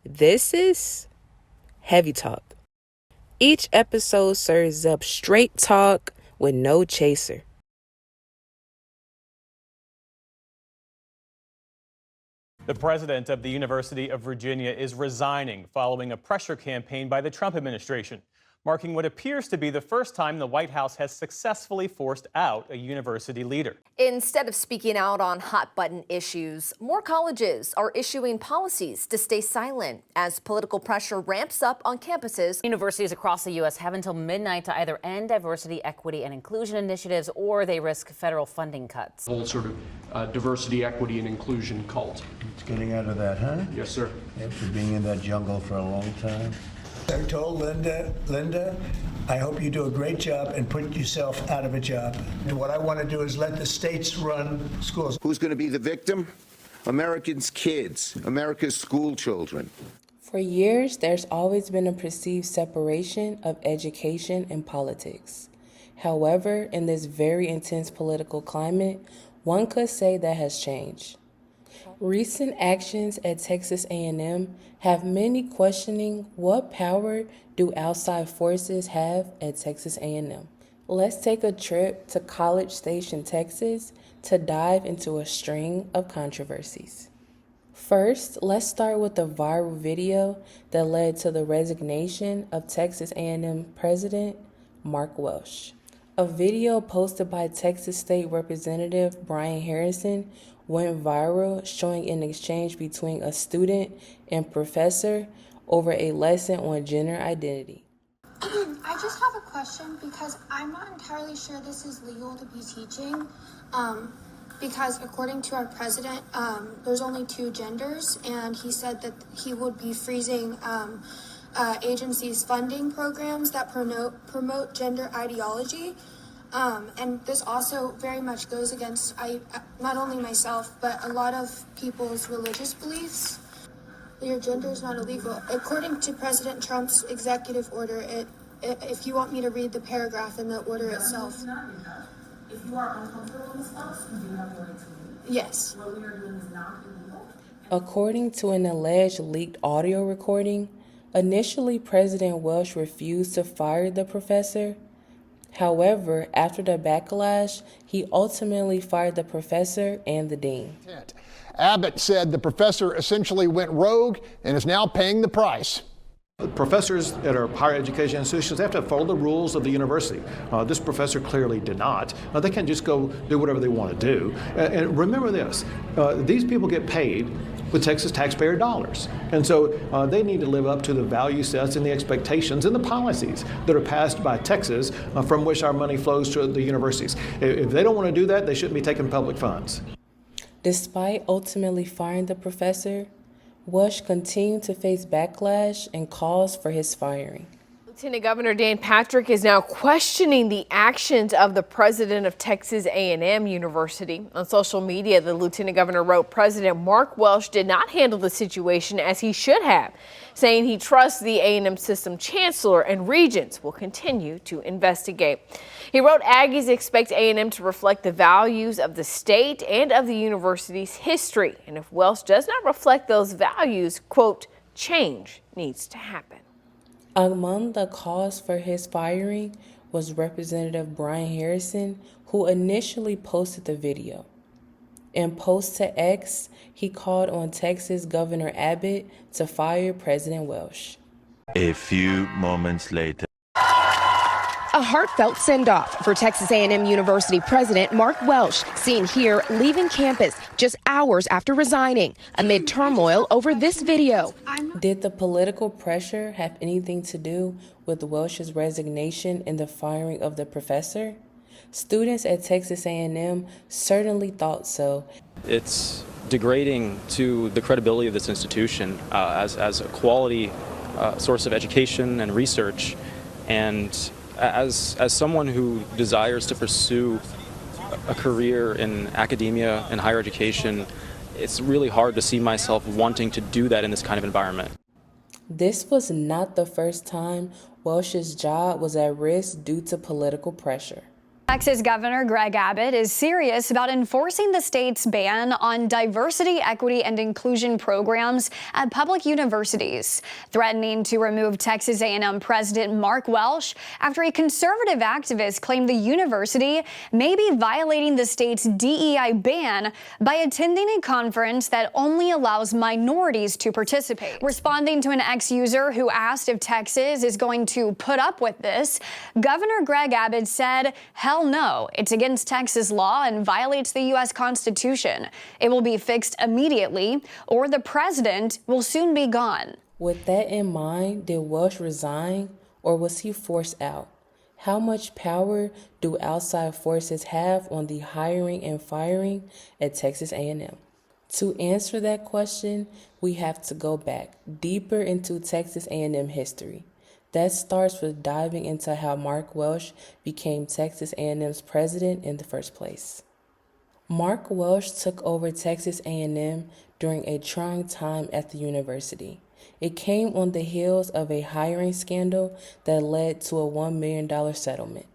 This is Heavy Talk. Each episode serves up straight talk with no chaser. The president of the University of Virginia is resigning following a pressure campaign by the Trump administration, marking what appears to be the first time the White House has successfully forced out a university leader. Instead of speaking out on hot-button issues, more colleges are issuing policies to stay silent as political pressure ramps up on campuses. Universities across the U.S. have until midnight to either end diversity, equity, and inclusion initiatives, or they risk federal funding cuts. Whole sort of diversity, equity, and inclusion cult. It's getting out of that, huh? Yes, sir. After being in that jungle for a long time. I told Linda, I hope you do a great job and put yourself out of a job. And what I want to do is let the states run schools. Who's going to be the victim? Americans' kids, America's school children. For years, there's always been a perceived separation of education and politics. However, in this very intense political climate, one could say that has changed. Recent actions at Texas A&M have many questioning what power do outside forces have at Texas A&M. Let's take a trip to College Station, Texas, to dive into a string of controversies. First, let's start with the viral video that led to the resignation of Texas A&M President Mark Welsh. A video posted by Texas State Representative Brian Harrison went viral, showing an exchange between a student and professor over a lesson on gender identity. I just have a question because I'm not entirely sure this is legal to be teaching. Because according to our president, there's only two genders, and he said that he would be freezing agencies' funding programs that promote gender ideology. And this also very much goes against not only myself, but a lot of people's religious beliefs. Your gender is not illegal. According to President Trump's executive order, if you want me to read the paragraph in the order itself. If you are uncomfortable in this house, you do have the right to leave. Yes. What we are doing is not illegal. According to an alleged leaked audio recording, initially President Welsh refused to fire the professor. However, after the backlash, he ultimately fired the professor and the dean. Abbott said the professor essentially went rogue and is now paying the price. Professors at our higher education institutions have to follow the rules of the university. This professor clearly did not. They can't just go do whatever they want to do. And remember this, these people get paid with Texas taxpayer dollars. And so they need to live up to the value sets and the expectations and the policies that are passed by Texas from which our money flows to the universities. If they don't want to do that, they shouldn't be taking public funds. Despite ultimately firing the professor, Welsh continued to face backlash and calls for his firing. Lieutenant Governor Dan Patrick is now questioning the actions of the president of Texas A&M University. On social media, the lieutenant governor wrote President Mark Welsh did not handle the situation as he should have, saying he trusts the A&M system chancellor and regents will continue to investigate. He wrote Aggies expect A&M to reflect the values of the state and of the university's history. And if Welsh does not reflect those values, quote, change needs to happen. Among the calls for his firing was Representative Brian Harrison, who initially posted the video. In post to X, he called on Texas Governor Abbott to fire President Welsh. A few moments later. A heartfelt send-off for Texas A&M University President Mark Welsh, seen here leaving campus just hours after resigning, amid turmoil over this video. Did the political pressure have anything to do with Welsh's resignation and the firing of the professor? Students at Texas A&M certainly thought so. It's degrading to the credibility of this institution as a quality source of education and research, and as someone who desires to pursue a career in academia and higher education, it's really hard to see myself wanting to do that in this kind of environment. This was not the first time Welsh's job was at risk due to political pressure. Texas Governor Greg Abbott is serious about enforcing the state's ban on diversity, equity, and inclusion programs at public universities, threatening to remove Texas A&M President Mark Welsh after a conservative activist claimed the university may be violating the state's DEI ban by attending a conference that only allows minorities to participate. Responding to an ex-user who asked if Texas is going to put up with this, Governor Greg Abbott said, "Hell no, it's against Texas law and violates the U.S. Constitution. It will be fixed immediately, or the president will soon be gone." With that in mind, did Welsh resign, or was he forced out? How much power do outside forces have on the hiring and firing at Texas A&M? To answer that question, we have to go back deeper into Texas A&M history. That starts with diving into how Mark Welsh became Texas A&M's president in the first place. Mark Welsh took over Texas A&M during a trying time at the university. It came on the heels of a hiring scandal that led to a $1 million settlement.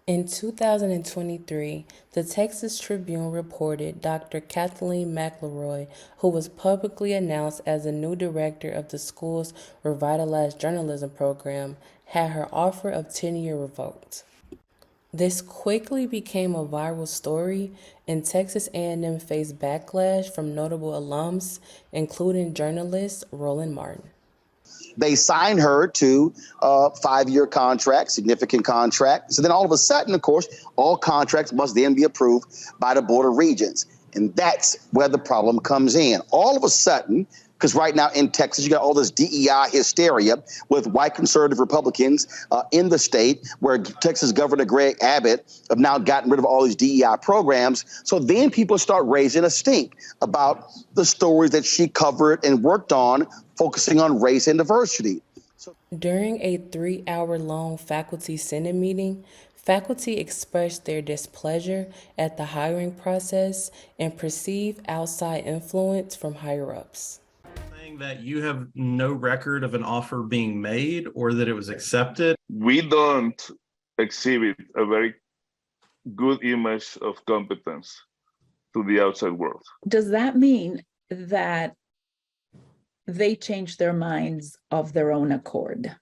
In 2023, the Texas Tribune reported Dr. Katherine McElroy, who was publicly announced as the new director of the school's revitalized journalism program, had her offer of tenure revoked. This quickly became a viral story, and Texas A&M faced backlash from notable alums, including journalist Roland Martin. They signed her to a 5-year contract, significant contract. So then all of a sudden, of course, all contracts must then be approved by the Board of Regents. And that's where the problem comes in. All of a sudden, because right now in Texas, you got all this DEI hysteria with white conservative Republicans in the state, where Texas Governor Greg Abbott have now gotten rid of all these DEI programs. So then people start raising a stink about the stories that she covered and worked on, focusing on race and diversity. During a 3-hour-long faculty senate meeting, faculty expressed their displeasure at the hiring process and perceived outside influence from higher-ups. That you have no record of an offer being made or that it was accepted? We don't exhibit a very good image of competence to the outside world. Does that mean that they change their minds of their own accord?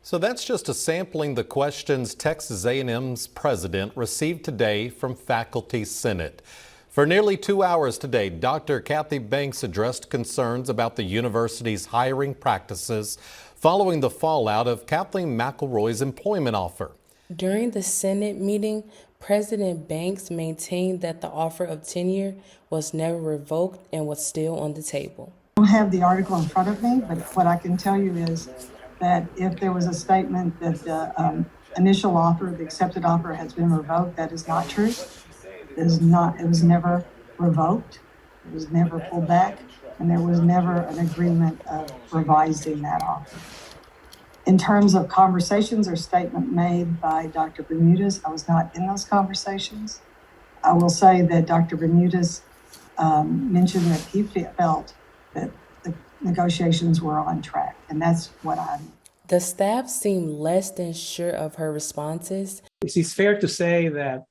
So that's just a sampling the questions Texas A&M's president received today from Faculty Senate. For nearly 2 hours today, Dr. Kathy Banks addressed concerns about the university's hiring practices following the fallout of Kathleen McElroy's employment offer. During the Senate meeting, President Banks maintained that the offer of tenure was never revoked and was still on the table. I don't have the article in front of me, but what I can tell you is that if there was a statement that the initial offer, the accepted offer, has been revoked, that is not true. It was never revoked, it was never pulled back, and there was never an agreement of revising that offer. In terms of conversations or statement made by Dr. Bermudez, I was not in those conversations. I will say that Dr. Bermudez mentioned that he felt that the negotiations were on track, and that's what I mean. The staff seemed less than sure of her responses. It is fair to say that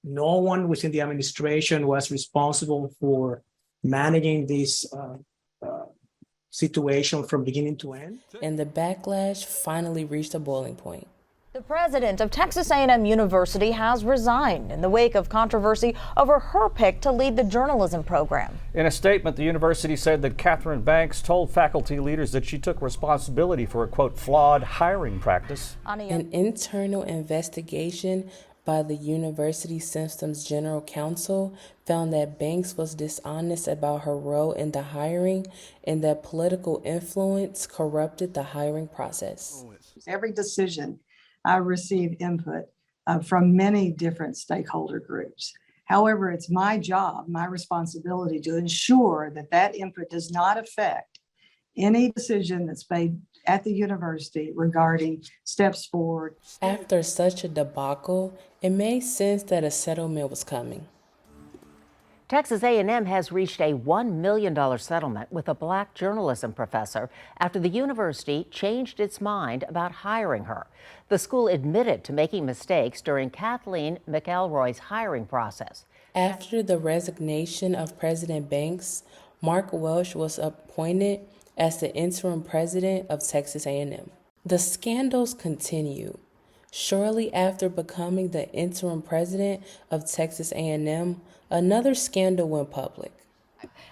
no one within the administration was responsible for managing this situation from beginning to end. And the backlash finally reached a boiling point. The president of Texas A&M University has resigned in the wake of controversy over her pick to lead the journalism program. In a statement, the university said that Katherine Banks told faculty leaders that she took responsibility for a, quote, flawed hiring practice. An internal investigation by the University Systems General Counsel found that Banks was dishonest about her role in the hiring and that political influence corrupted the hiring process. Every decision, I receive input from many different stakeholder groups. However, it's my job, my responsibility to ensure that that input does not affect any decision that's made at the university regarding steps forward. After such a debacle, it made sense that a settlement was coming. Texas A&M has reached a $1 million settlement with a black journalism professor after the university changed its mind about hiring her. The school admitted to making mistakes during Kathleen McElroy's hiring process. After the resignation of President Banks, Mark Welsh was appointed as the interim president of Texas A&M. The scandals continue. Shortly after becoming the interim president of Texas A&M, another scandal went public.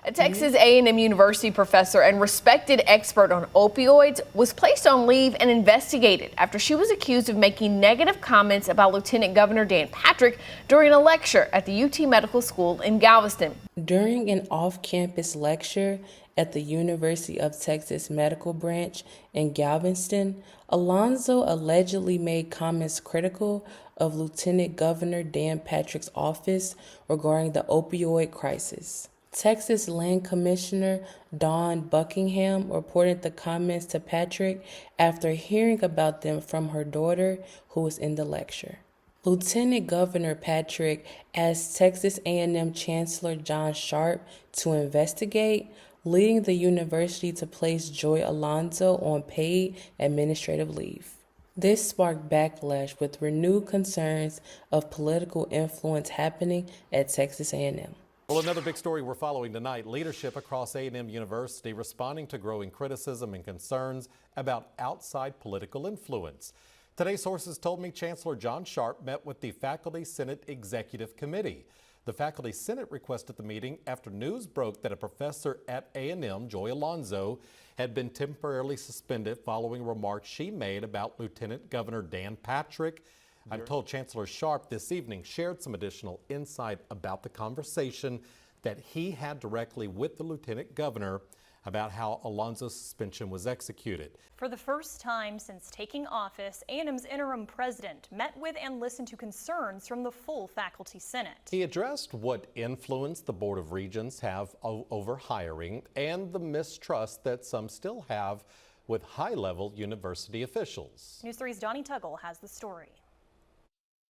A Texas A&M University professor and respected expert on opioids was placed on leave and investigated after she was accused of making negative comments about Lieutenant Governor Dan Patrick during a lecture at the UT Medical School in Galveston. During an off-campus lecture at the University of Texas Medical Branch in Galveston, Alonzo allegedly made comments critical of Lieutenant Governor Dan Patrick's office regarding the opioid crisis. Texas Land Commissioner Dawn Buckingham reported the comments to Patrick after hearing about them from her daughter, who was in the lecture. Lieutenant Governor Patrick asked Texas A&M Chancellor John Sharp to investigate, leading the university to place Joy Alonzo on paid administrative leave. This sparked backlash with renewed concerns of political influence happening at Texas A&M. Well, another big story we're following tonight, leadership across A&M University responding to growing criticism and concerns about outside political influence. Today, sources told me Chancellor John Sharp met with the Faculty Senate Executive Committee. The Faculty Senate requested the meeting after news broke that a professor at A&M, Joy Alonzo, had been temporarily suspended following remarks she made about Lieutenant Governor Dan Patrick. I'm told Chancellor Sharp this evening shared some additional insight about the conversation that he had directly with the Lieutenant Governor about how Alonzo's suspension was executed. For the first time since taking office, A&M's interim president met with and listened to concerns from the full Faculty Senate. He addressed what influence the Board of Regents have over hiring and the mistrust that some still have with high-level university officials. News 3's Donnie Tuggle has the story.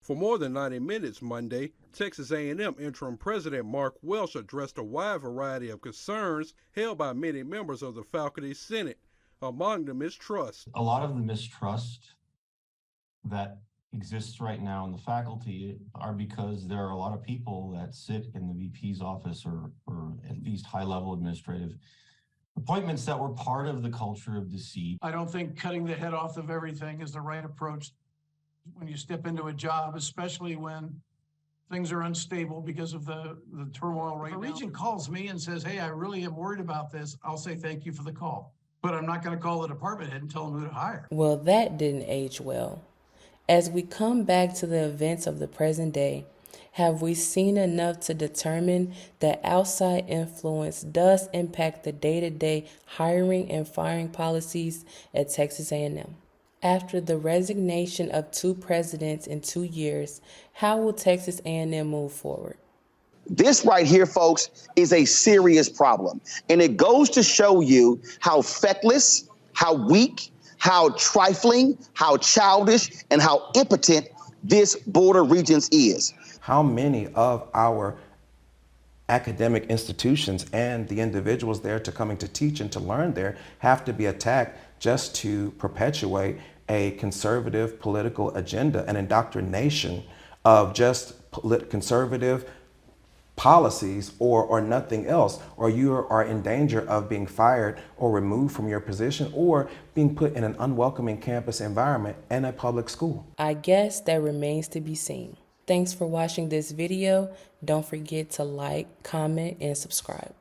For more than 90 minutes Monday, Texas A&M interim president Mark Welsh addressed a wide variety of concerns held by many members of the Faculty Senate, among them mistrust. A lot of the mistrust that exists right now in the faculty are because there are a lot of people that sit in the VP's office or at least high-level administrative appointments that were part of the culture of deceit. I don't think cutting the head off of everything is the right approach when you step into a job, especially when things are unstable because of the turmoil right now. If a regent calls me and says, hey, I really am worried about this, I'll say thank you for the call. But I'm not going to call the department head and tell them who to hire. Well, that didn't age well. As we come back to the events of the present day, have we seen enough to determine that outside influence does impact the day-to-day hiring and firing policies at Texas A&M? After the resignation of 2 presidents in 2 years, how will Texas A&M move forward? This right here, folks, is a serious problem. And it goes to show you how feckless, how weak, how trifling, how childish, and how impotent this Board of Regents is. How many of our academic institutions and the individuals there to coming to teach and to learn there have to be attacked just to perpetuate a conservative political agenda, an indoctrination of just conservative policies or nothing else, or you are in danger of being fired or removed from your position or being put in an unwelcoming campus environment in a public school. I guess that remains to be seen. Thanks for watching this video. Don't forget to like, comment, and subscribe.